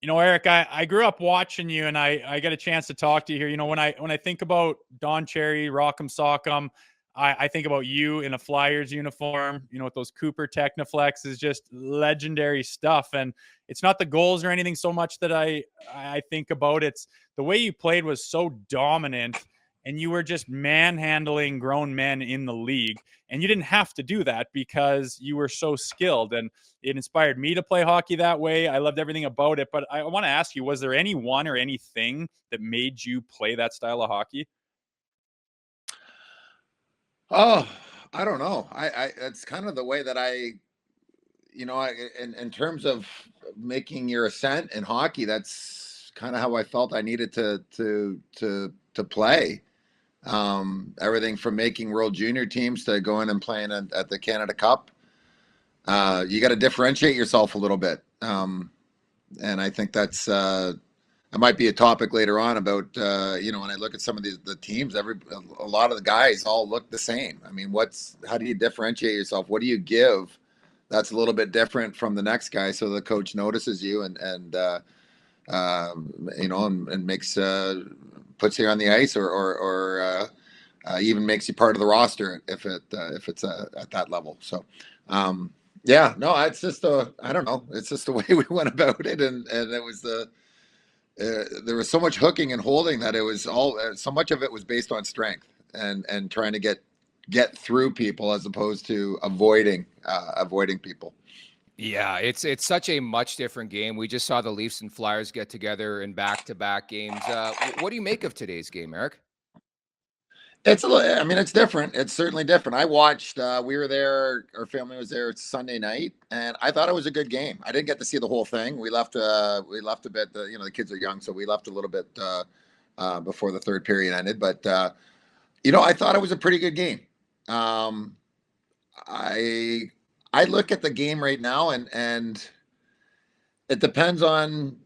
Eric, I grew up watching you, and I get a chance to talk to you here. When I think about Don Cherry, Rock'em Sock'em, I think about you in a Flyers uniform, with those Cooper Technoflex is just legendary stuff. And it's not the goals or anything so much that I think about. It's the way you played was so dominant, and you were just manhandling grown men in the league. And you didn't have to do that because you were so skilled. And it inspired me to play hockey that way. I loved everything about it. But I want to ask you, was there anyone or anything that made you play that style of hockey? Oh, I don't know. It's kind of the way that in terms of making your ascent in hockey, that's kind of how I felt I needed to play. Everything from making World Junior teams to going and playing at the Canada Cup. You got to differentiate yourself a little bit. And I think it might be a topic later on about when I look at some of the teams, a lot of the guys all look the same. I mean, how do you differentiate yourself? What do you give that's a little bit different from the next guy, so the coach notices you and makes puts you on the ice or even makes you part of the roster if it's at that level. So. Yeah, no, it's just I don't know. It's just the way we went about it, and it was there was so much hooking and holding that it was all so much of it was based on strength and trying to get through people as opposed to avoiding people. Yeah, it's such a much different game. We just saw the Leafs and Flyers get together in back-to-back games. What do you make of today's game, Eric? I mean, it's different. It's certainly different. I watched. We were there. Our family was there Sunday night, and I thought it was a good game. I didn't get to see the whole thing. We left. We left a bit. The kids are young, so we left a little bit before the third period ended. But I thought it was a pretty good game. I look at the game right now, and it depends on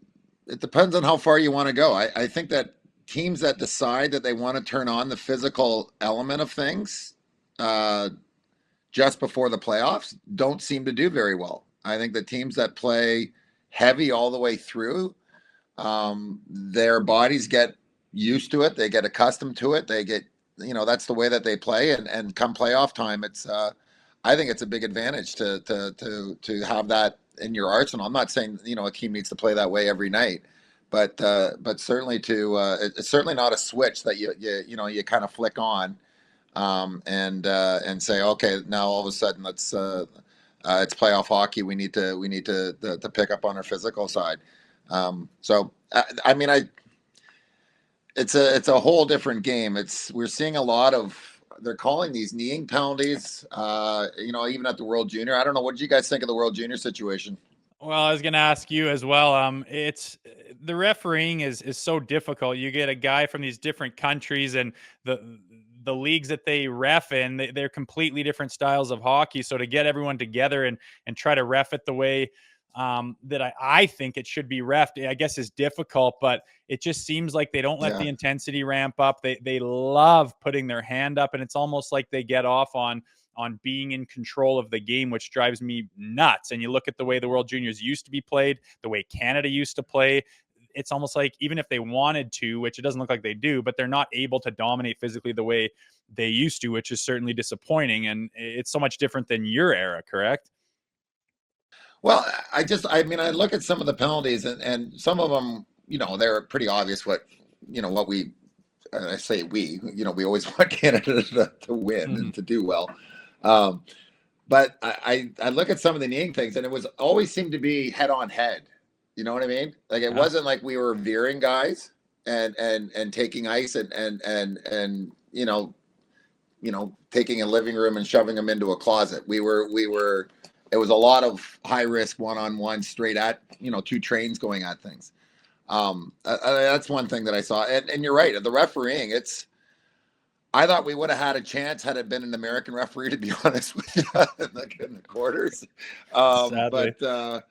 how far you want to go. I think that teams that decide that they want to turn on the physical element of things just before the playoffs don't seem to do very well. I think the teams that play heavy all the way through, their bodies get used to it. They get accustomed to it. They get, that's the way that they play. And come playoff time, I think it's a big advantage to have that in your arsenal. I'm not saying, a team needs to play that way every night, but certainly it's certainly not a switch that you kind of flick on and say, okay, now all of a sudden it's playoff hockey. We need to pick up on our physical side. I mean, it's a whole different game. We're seeing a lot of, they're calling these kneeing penalties. Even at the World Junior. I don't know. What did you guys think of the World Junior situation? Well, I was going to ask you as well. It's the refereeing is so difficult. You get a guy from these different countries, and the leagues that they ref in, they're completely different styles of hockey. So to get everyone together and try to ref it the way that I think it should be refed, I guess, is difficult. But it just seems like they don't let the intensity ramp up. They love putting their hand up, and it's almost like they get off on being in control of the game, which drives me nuts. And you look at the way the World Juniors used to be played, the way Canada used to play, it's almost like even if they wanted to, which it doesn't look like they do, but they're not able to dominate physically the way they used to, which is certainly disappointing. And it's so much different than your era, correct? Well, I mean, I look at some of the penalties and some of them, they're pretty obvious what we, I say we always want Canada to win and to do well. But I look at some of the kneeing things, and it was always seemed to be head on head. You know what I mean? Like it wasn't like we were veering guys and taking ice and taking a living room and shoving them into a closet. We were. It was a lot of high risk one-on-one straight at two trains going at things. That's one thing that I saw, and you're right. The refereeing, I thought we would have had a chance had it been an American referee, to be honest with you, in the quarters. But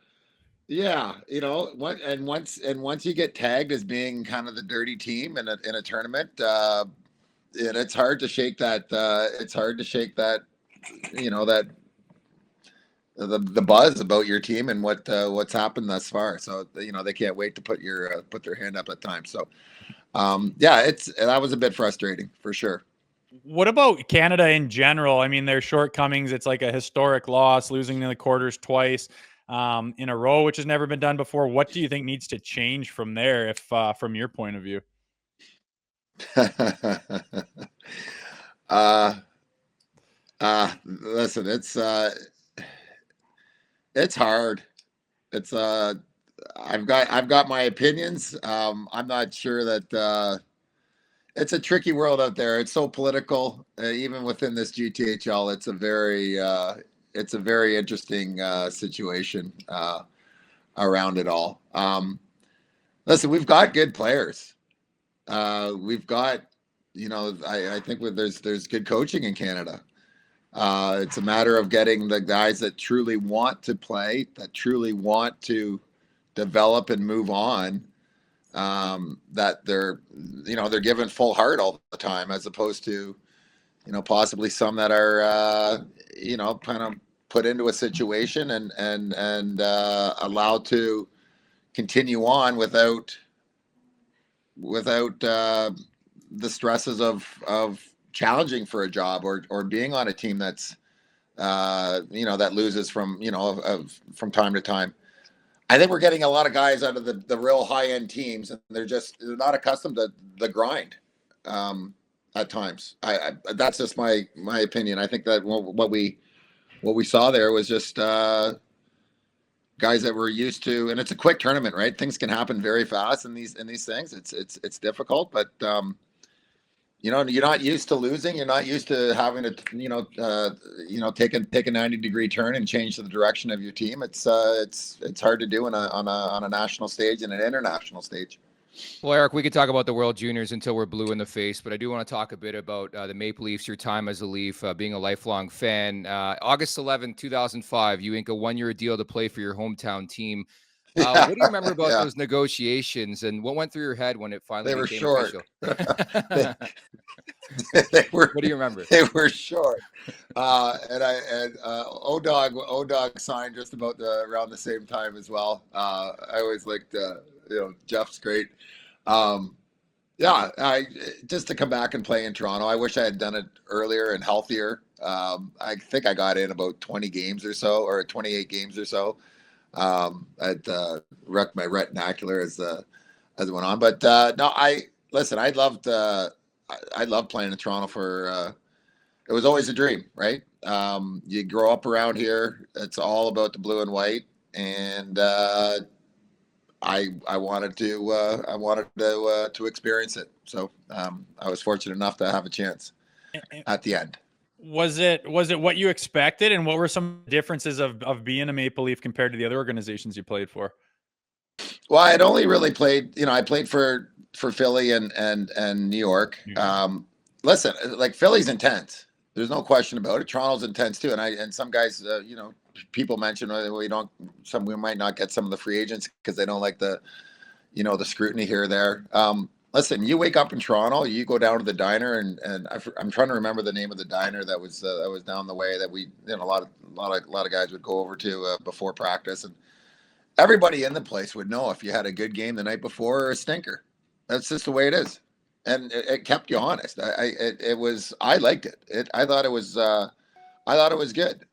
yeah, once you get tagged as being kind of the dirty team in a tournament, it's hard to shake that. It's hard to shake that. the buzz about your team and what's happened thus far. So they can't wait to put their hand up at times. So yeah, that was a bit frustrating for sure. What about Canada in general? I mean, their shortcomings, it's like a historic loss, losing in the quarters twice in a row, which has never been done before. What do you think needs to change from there, if from your point of view? Listen, it's hard. It's I've got my opinions. I'm not sure that it's a tricky world out there. It's so political, even within this GTHL. It's a very interesting situation around it all. Listen, we've got good players. We've got, I think there's good coaching in Canada. It's a matter of getting the guys that truly want to play, that truly want to develop and move on. That they're given full heart all the time, as opposed to, possibly some that are, kind of put into a situation and allowed to continue on without the stresses of challenging for a job or being on a team that's that loses from from time to time. I think we're getting a lot of guys out of the real high end teams, and they're not accustomed to the grind at times. That's just my opinion. I think that what we saw there was just guys that were used to, and it's a quick tournament, right? Things can happen very fast in these things. It's difficult, but you're not used to losing. You're not used to having to, take a 90-degree turn and change the direction of your team. It's hard to do on a national stage and an international stage. Well, Eric, we could talk about the World Juniors until we're blue in the face, but I do want to talk a bit about the Maple Leafs, your time as a Leaf, being a lifelong fan. August 11, 2005, you ink a 1-year deal to play for your hometown team. What do you remember about those negotiations, and what went through your head when it finally became short. official? What do you remember? They were short. And O-Dog signed just about around the same time as well. I always liked, Jeff's great. Just to come back and play in Toronto. I wish I had done it earlier and healthier. I think I got in about 20 games or so, or 28 games or so. I'd wrecked my retinacular as it went on. But no, I loved playing in Toronto for. It was always a dream, right? You grow up around here. It's all about the blue and white, and I wanted to experience it. So I was fortunate enough to have a chance at the end. Was it what you expected, and what were some differences of being a Maple Leaf compared to the other organizations you played for? Well, I had only really played, I played for Philly and New York. Listen, like, Philly's intense. There's no question about it. Toronto's intense too. And some guys, people mention we might not get some of the free agents because they don't like the scrutiny here or there. Listen, you wake up in Toronto, you go down to the diner, and I'm trying to remember the name of the diner that was down the way that we, a lot of guys would go over to before practice, and everybody in the place would know if you had a good game the night before or a stinker. That's just the way it is, and it kept you honest. I liked it. I thought it was good.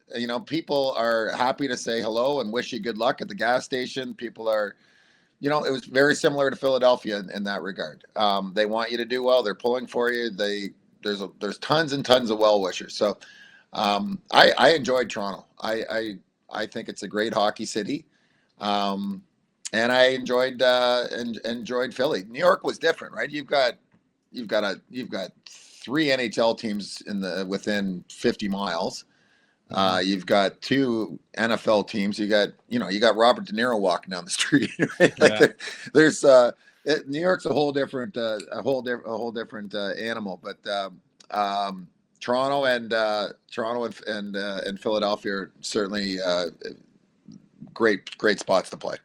People are happy to say hello and wish you good luck at the gas station. People are. It was very similar to Philadelphia in that regard. They want you to do well. They're pulling for you. There's tons and tons of well wishers. So I enjoyed Toronto. I think it's a great hockey city, and I enjoyed Philly. New York was different, right? You've got 3 NHL teams within 50 miles. You've got 2 NFL teams. You got Robert De Niro walking down the street. Right? There's New York's a whole different animal. But Toronto and Philadelphia are certainly great spots to play.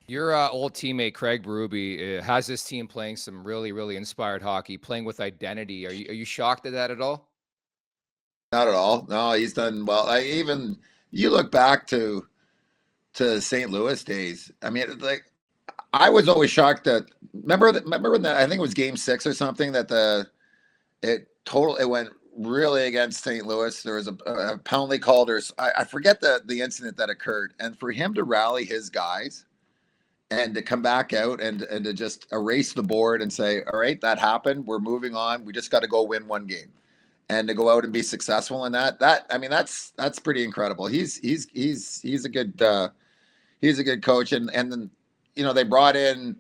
Your old teammate Craig Berube has this team playing some really, really inspired hockey, playing with identity. Are you shocked at that at all? Not at all. No, he's done well. you look back to St. Louis days. I mean, like I was always shocked that remember when I think it was Game 6 or something that it went really against St. Louis. There was a penalty called, or I forget the incident that occurred, and for him to rally his guys and to come back out and to just erase the board and say, all right, that happened. We're moving on. We just got to go win one game, and to go out and be successful in that. I mean, that's pretty incredible. He's a good coach, and then they brought in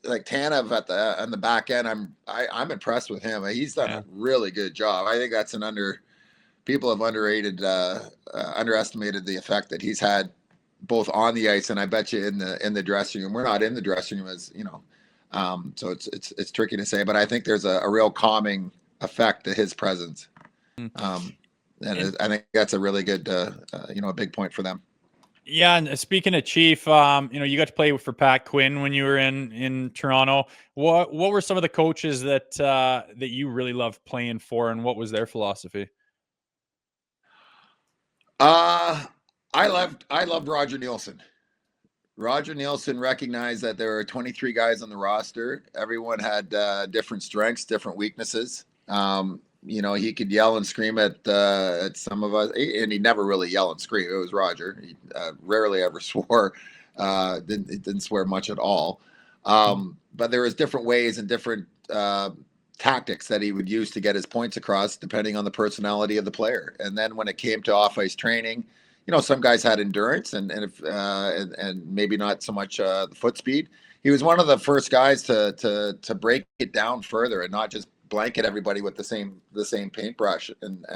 like Tanev on the back end. I'm impressed with him. He's done a really good job. I think that's people have underestimated the effect that he's had both on the ice and I bet you in the dressing room. We're not in the dressing room so it's tricky to say, but I think there's a real calming effect to his presence. I think that's a really good a big point for them. Yeah, and speaking of Chief, you got to play for Pat Quinn when you were in Toronto. What were some of the coaches that you really loved playing for, and what was their philosophy? I loved Roger Nielsen. Roger Nielsen recognized that there were 23 guys on the roster. Everyone had different strengths, different weaknesses. He could yell and scream at some of us, and he never really yell and scream. It was Roger. He rarely ever swore. Didn't swear much at all. But there was different ways and different tactics that he would use to get his points across, depending on the personality of the player. And then when it came to off-ice training, some guys had endurance and maybe not so much the foot speed. He was one of the first guys to break it down further and not just blanket everybody with the same paintbrush and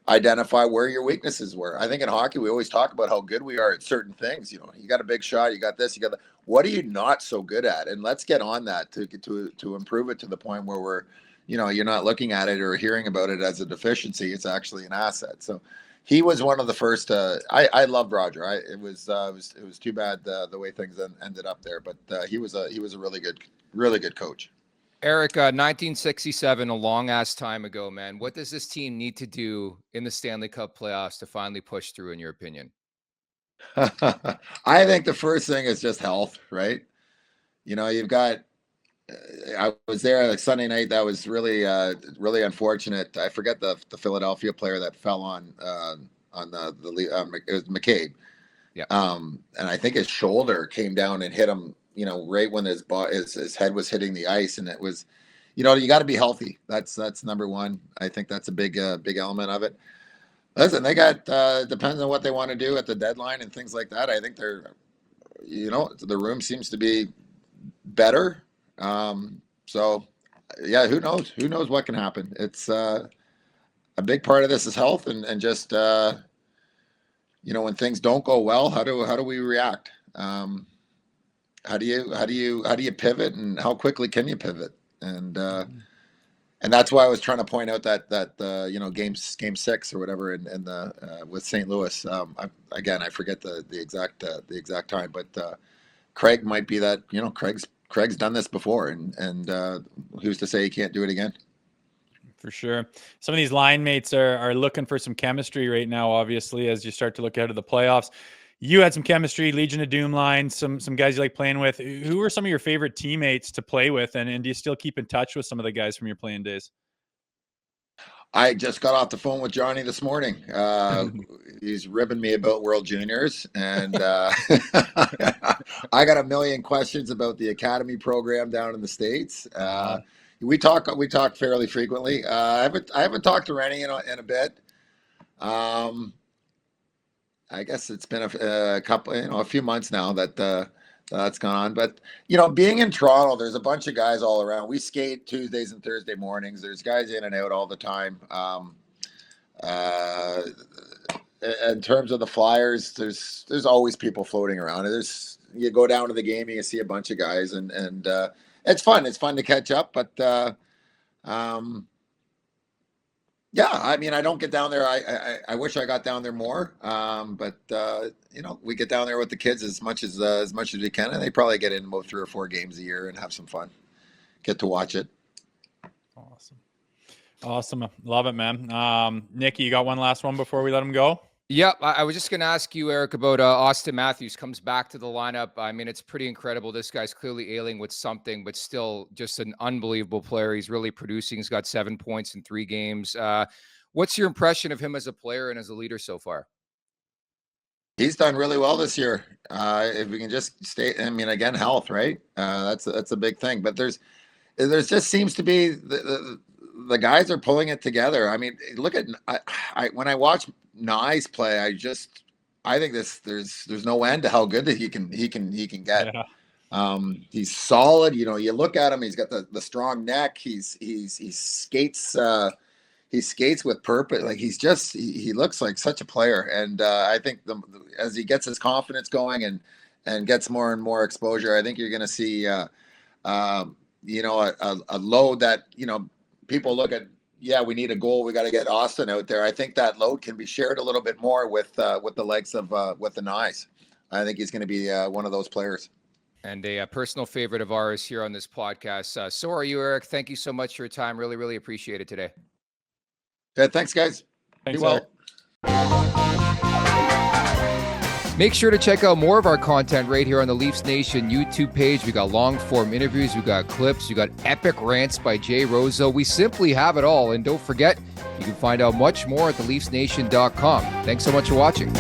identify where your weaknesses were. I think in hockey we always talk about how good we are at certain things. You got a big shot, you got this, you got that. What are you not so good at? And let's get on that to improve it to the point where we're, you're not looking at it or hearing about it as a deficiency. It's actually an asset. So he was one of the first. I loved Roger. It was too bad the way things ended up there, but he was a really good coach. Eric, 1967, a long ass time ago, man. What does this team need to do in the Stanley Cup playoffs to finally push through, in your opinion? I think the first thing is just health, right? You've got. I was there like Sunday night. That was really unfortunate. I forget the Philadelphia player that fell on the it was McCabe. Yeah. And I think his shoulder came down and hit him. Right when his head was hitting the ice, and it was, you got to be healthy. That's number one. I think that's a big element of it. Listen, they got depends on what they want to do at the deadline and things like that. I think they're, the room seems to be better. So yeah, who knows what can happen. It's a big part of this is health and just when things don't go well, how do we react? How do you pivot, and how quickly can you pivot? And that's why I was trying to point out that game 6 or whatever in the with St. Louis. I forget the exact time, but Craig might be that. Craig's done this before, and who's to say he can't do it again? For sure. Some of these line mates are looking for some chemistry right now, obviously, as you start to look ahead to the playoffs. You had some chemistry, Legion of Doom line, some guys you like playing with. Who are some of your favorite teammates to play with, and do you still keep in touch with some of the guys from your playing days? I just got off the phone with Johnny this morning. He's ribbing me about World Juniors, and I got a million questions about the academy program down in the States. We talk fairly frequently. I haven't talked to Rennie in a bit. I guess it's been a few months now that's gone on. But being in Toronto, there's a bunch of guys all around. We skate Tuesdays and Thursday mornings. There's guys in and out all the time. In terms of the Flyers, there's always people floating around. You go down to the game and you see a bunch of guys, and it's fun. It's fun to catch up, but yeah, I mean, I don't get down there. I wish I got down there more. But we get down there with the kids as much as we can, and they probably get in about 3 or 4 games a year and have some fun. Get to watch it. Awesome, love it, man. Nicky, you got one last one before we let him go? Yeah, I was just going to ask you, Eric, about Austin Matthews comes back to the lineup. I mean, it's pretty incredible. This guy's clearly ailing with something, but still just an unbelievable player. He's really producing. He's got 7 points in 3 games. What's your impression of him as a player and as a leader so far? He's done really well this year. If we can just stay, I mean, again, health, right? That's a big thing. But there's just seems to be the guys are pulling it together. I mean, look at when I watch Nye's play, I think there's no end to how good that he can get. Yeah. He's solid. You know, you look at him, he's got the strong neck. He skates. He skates with purpose. Like he looks like such a player. And I think as he gets his confidence going and gets more and more exposure, I think you're going to see a load that, you know, people look at. Yeah, we need a goal. We got to get Austin out there. I think that load can be shared a little bit more with the legs of with the Knies. I think he's going to be one of those players. And a personal favorite of ours here on this podcast. So are you, Eric. Thank you so much for your time. Really, really appreciate it today. Yeah, thanks, guys. Thanks, Be well. Make sure to check out more of our content right here on the Leafs Nation YouTube page. We got long form interviews, we got clips, we got epic rants by Jay Rosehill. We simply have it all. And don't forget, you can find out much more at theleafsnation.com. Thanks so much for watching.